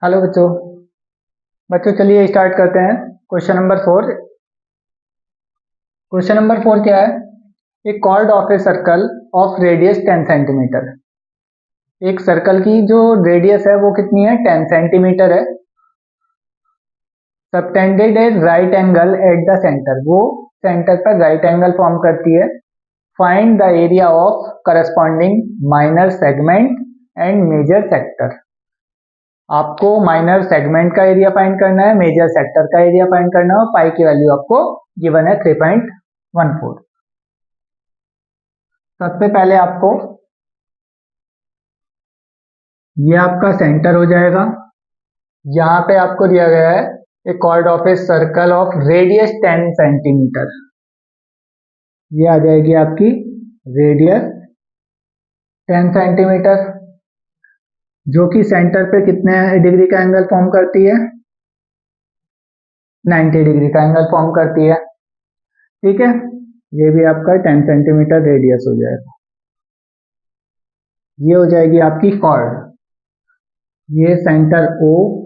Hello बच्चों। चलिए start करते हैं। Question number 4। क्वेश्चन नंबर 4 क्या है? एक chord of a circle of radius 10 centimetre. एक सर्कल की जो रेडियस है वो कितनी है? 10 सेंटीमीटर है। Subtended a right angle at the centre, वो सेंटर पर राइट एंगल फॉर्म करती है। Find the area of corresponding minor segment and major sector. आपको माइनर सेगमेंट का एरिया फाइंड करना है, मेजर सेक्टर का एरिया फाइंड करना है और पाई की वैल्यू आपको गिवन है 3.14। सबसे पहले आपको ये आपका सेंटर हो जाएगा। यहां पे आपको दिया गया है a chord of a circle of radius 10 centimetre. ये आ जाएगी आपकी रेडियस 10 सेंटीमीटर, जो कि सेंटर पे कितने डिग्री का एंगल फॉर्म करती है? 90 डिग्री का एंगल फॉर्म करती है। ठीक है, ये भी आपका 10 सेंटीमीटर रेडियस हो जाएगा। ये हो जाएगी आपकी कॉर्ड। ये सेंटर O,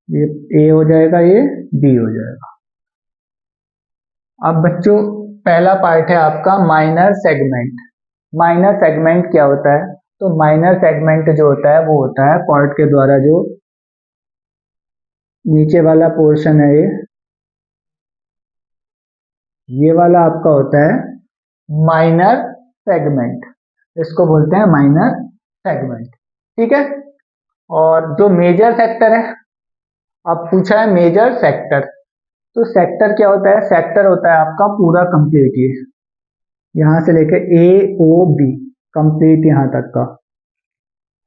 ये A हो जाएगा, ये B हो जाएगा। अब बच्चों पहला पार्ट है आपका माइनर सेगमेंट। माइनर सेगमेंट क्या होता है? तो माइनर सेगमेंट जो होता है वो होता है कॉर्ड के द्वारा जो नीचे वाला पोर्शन है, ये वाला आपका होता है माइनर सेगमेंट। इसको बोलते हैं माइनर सेगमेंट। ठीक है, और जो मेजर सेक्टर है, अब पूछा है मेजर सेक्टर, तो सेक्टर क्या होता है? सेक्टर होता है आपका पूरा कंप्लीट, ये यहां से लेकर AOB कंप्लीट यहां तक का,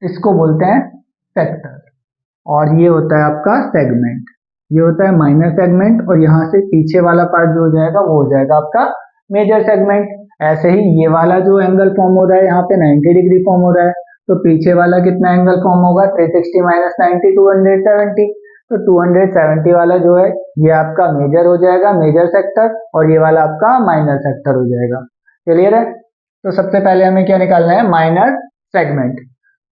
इसको बोलते हैं सेक्टर। और ये होता है आपका सेगमेंट, ये होता है माइनर सेगमेंट। और यहाँ से पीछे वाला पार्ट जो हो जाएगा वो हो जाएगा आपका मेजर सेगमेंट। ऐसे ही ये वाला जो एंगल फॉर्म हो रहा है यहाँ पे 90 डिग्री फॉर्म हो रहा है, तो पीछे वाला कितना एंगल फॉर्म होगा? 360 माइनस 90, 270। तो 270 वाला जो है ये आपका मेजर हो जाएगा, मेजर सेक्टर, और ये वाला आपका माइनर सेक्टर हो जाएगा। क्लियर है? तो सबसे पहले हमें क्या निकालना है? Minor segment.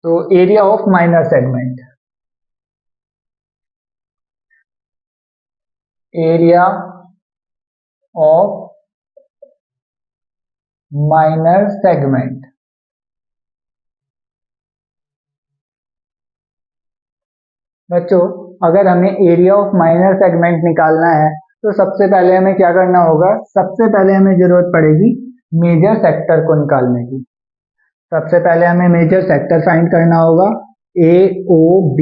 तो area of minor segment, area of minor segment. बच्चों अगर हमें एरिया ऑफ माइनर सेगमेंट निकालना है तो सबसे पहले हमें क्या करना होगा? सबसे पहले हमें जरूरत पड़ेगी मेजर सेक्टर को निकालने की। सबसे पहले हमें मेजर सेक्टर फाइंड करना होगा, AOB।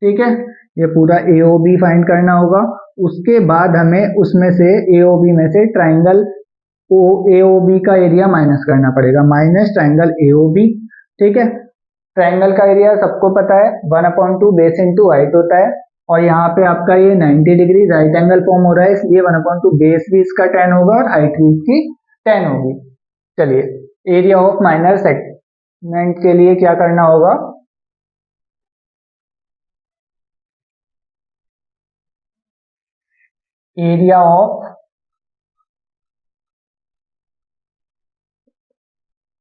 ठीक है, ये पूरा AOB फाइंड करना होगा। उसके बाद हमें उसमें से AOB में से ट्राइंगल AOB का एरिया माइनस करना पड़ेगा, माइनस ट्राइंगल AOB। ठीक है, ट्राइंगल का एरिया सबको पता है 1/2 बेस इंटू हाइट होता है। और यहाँ पे आपका ये 90 डिग्री राइट एंगल फॉर्म हो रहा है, इसलिए 1/2 बेस भी इसका 10 होगा और हाइट भी इसकी 10 होगी। चलिए एरिया ऑफ माइनर सेगमेंट के लिए क्या करना होगा? Area of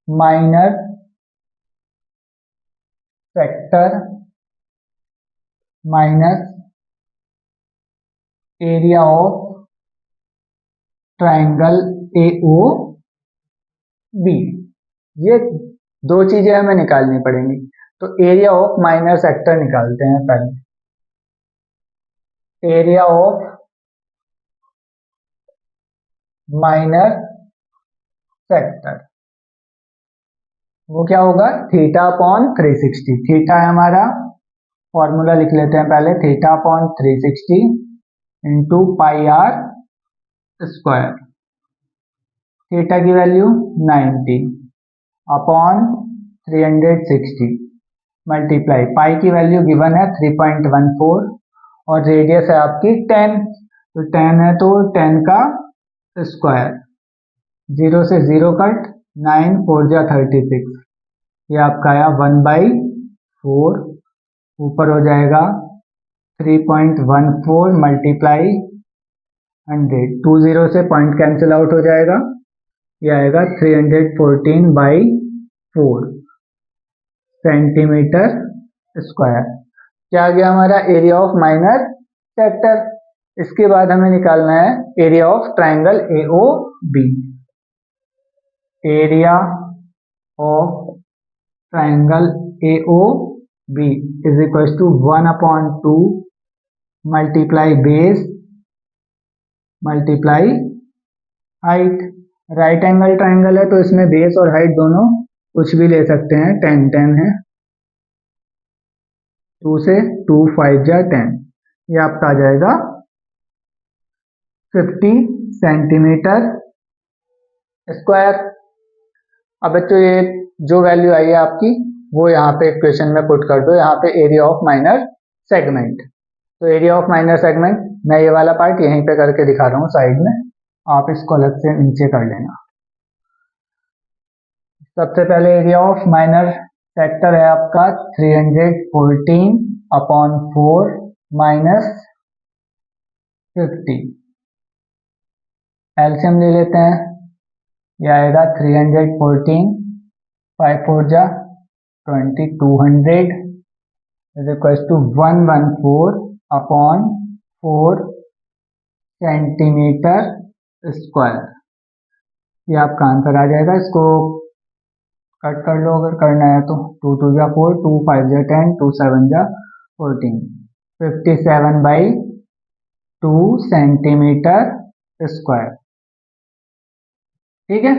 minor sector minus area of triangle AOB, ये दो चीजें हमें निकालनी पड़ेंगी। तो एरिया ऑफ माइनर सेक्टर निकालते हैं पहले। एरिया ऑफ माइनर सेक्टर वो क्या होगा? θ/360। थीटा है हमारा, फॉर्मूला लिख लेते हैं पहले, θ/360 इंटू πr²। थीटा की वैल्यू 90 अपॉन 360 मल्टीप्लाई, पाई की वैल्यू गिवन है 3.14 और रेडियस है आपकी 10, तो 10 है तो 10 का स्क्वायर, 0 से 0 कट, 9 4 जा 36, ये आपका आया 1/4। ऊपर हो जाएगा 3.14 मल्टीप्लाई 100, 20 से पॉइंट कैंसिल आउट हो जाएगा, ये आएगा 314/4 सेंटीमीटर स्क्वायर। क्या आ गया हमारा एरिया ऑफ माइनर सेक्टर। इसके बाद हमें निकालना है area of triangle AO B. Area of triangle AO B is equal to 1/2 multiply base multiply height. Right angle triangle है तो इसमें बेस और हाइट दोनों कुछ भी ले सकते हैं। 10 है, 2 से 2 5 जा 10, ये आपका आ जाएगा 50 सेंटीमीटर स्क्वायर। अब बच्चों ये जो वैल्यू आई है आपकी वो यहाँ पे इक्वेशन में पुट कर दो। यहाँ पे एरिया ऑफ माइनर सेगमेंट, तो एरिया ऑफ माइनर सेगमेंट मैं ये वाला पार्ट यहीं पे करके दिखा रहा हूँ साइड में, आप इसको अलग से नीचे कर लेना। सबसे पहले एरिया ऑफ माइनर सेक्टर है आपका 314/4 माइनस 50। एलसीएम ले लेते हैं, यह आएगा 314, 5 4 जा 20, 200 is equal to 114/4 centimetre square. ये आपका आंसर आ जाएगा। इसको कट कर लो अगर करना है तो। 2 2 जा 4, 2 5 जा 10, 2 7 जा 14, 57/2 सेंटीमीटर स्क्वायर। ठीक है।